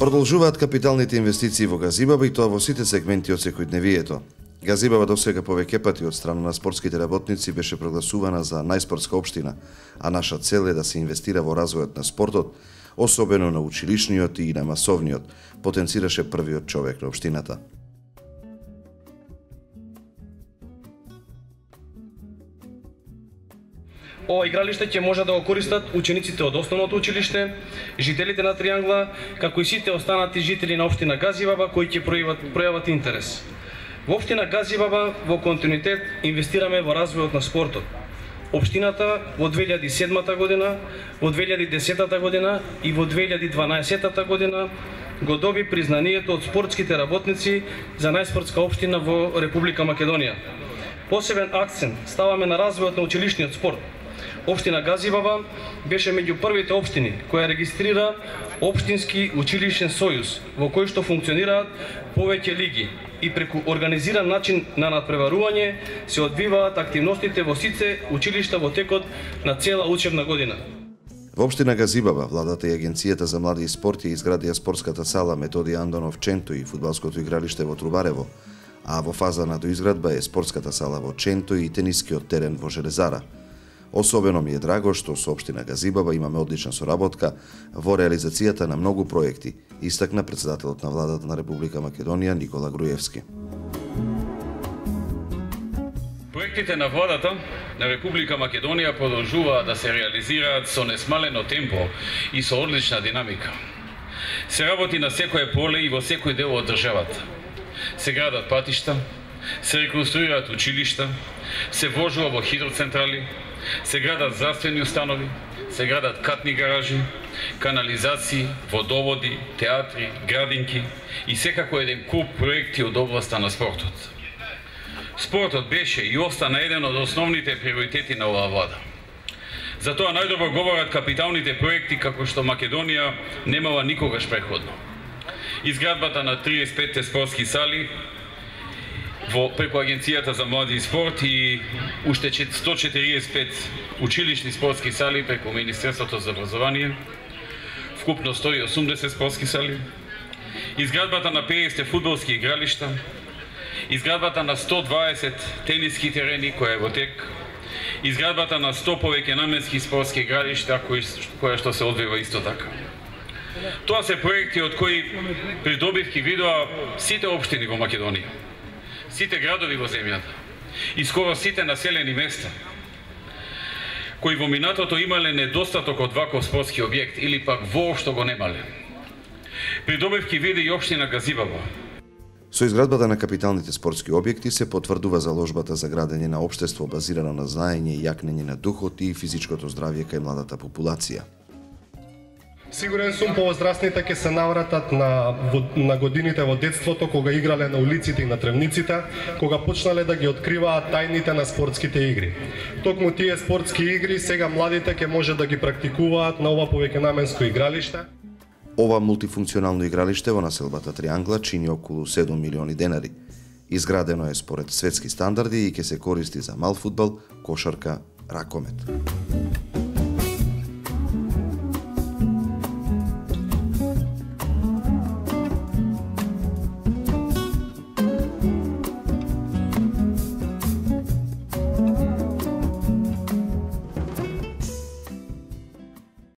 Продолжуваат капиталните инвестиции во Газибаба и тоа во сите сегменти од секојдневието. Газибаба досега повеќе пати од страна на спортските работници беше прогласувана за најспортска општина, а наша цел е да се инвестира во развојот на спортот, особено на училишниот и на масовниот, потенцираше првиот човек на општината. Ова игралиште ќе може да го користат учениците од основното училиште, жителите на Триангла, како и сите останати жители на општина Газибаба кои ќе пројават интерес. Во општина Газибаба во континуитет инвестираме во развојот на спортот. Општината во 2007 година, во 2010 година и во 2012 година го доби признанието од спортските работници за најспортска општина во Република Македонија. Посебен акцент ставаме на развојот на училишниот спорт. Општина Газибаба беше меѓу првите општини која регистрира Општински училишен сојуз, во кој што функционираат повеќе лиги и преку организиран начин на надпреварување се одвиваат активностите во сите училишта во текот на цела учебна година. Во општина Газибаба, владата и Агенцијата за млади и спорт ја изградија спортската сала Методи Андонов Ченто и фудбалското игралиште во Трубарево, а во фаза на доизградба е спортската сала во Ченто и тенискиот терен во Железара. Особено ми е драго што со општина Газибаба имаме одлична соработка во реализацијата на многу проекти, истакна претседателот на владата на Република Македонија Никола Груевски. Проектите на владата на Република Македонија продолжуваат да се реализираат со несмалено темпо и со одлична динамика. Се работи на секое поле и во секој дел од државата. Се градат патишта, се реконструираат училишта, се вложува во хидроцентрали, се градат здравствени установи, се градат катни гаражи, канализации, водоводи, театри, градинки и секако еден куп проекти од областа на спортот. Спортот беше и остана еден од основните приоритети на оваа влада. Затоа најдобро говорат капиталните проекти како што Македонија немала никогаш претходно. Изградбата на 35 спортски сали преку Агенцијата за млади и спорт и уште 145 училишни спортски сали преку Министерството за образование, вкупно 180 спортски сали, изградбата на 50 фудбалски игралишта, изградбата на 120 тениски терени која е во тек, изградбата на 100 повеќе наменски спортски игралишта која што се одвива исто така. Тоа се проекти од кои придобивки видоа сите општини во Македонија, сите градови во земјата и скоро сите населени места кои во минатото имале недостаток од ваков спортски објект или пак воопшто го немале. Придобивки види и општина Газибаба. Со изградбата на капиталните спортски објекти се потврдува заложбата за градење на општество базирано на знаење и јакнење на духот и физичкото здравје кај младата популација. Сигурен сум повозрастните ќе се навратат на годините во детството кога играле на улиците и на тревниците, кога почнале да ги откриваат тајните на спортските игри. Токму тие спортски игри сега младите ќе може да ги практикуваат на ова повеќенаменско игралиште. Ова мултифункционално игралиште во населбата Триангла чини околу 7 милиони денари. Изградено е според светски стандарди и ќе се користи за мал фудбал, кошарка, ракомет.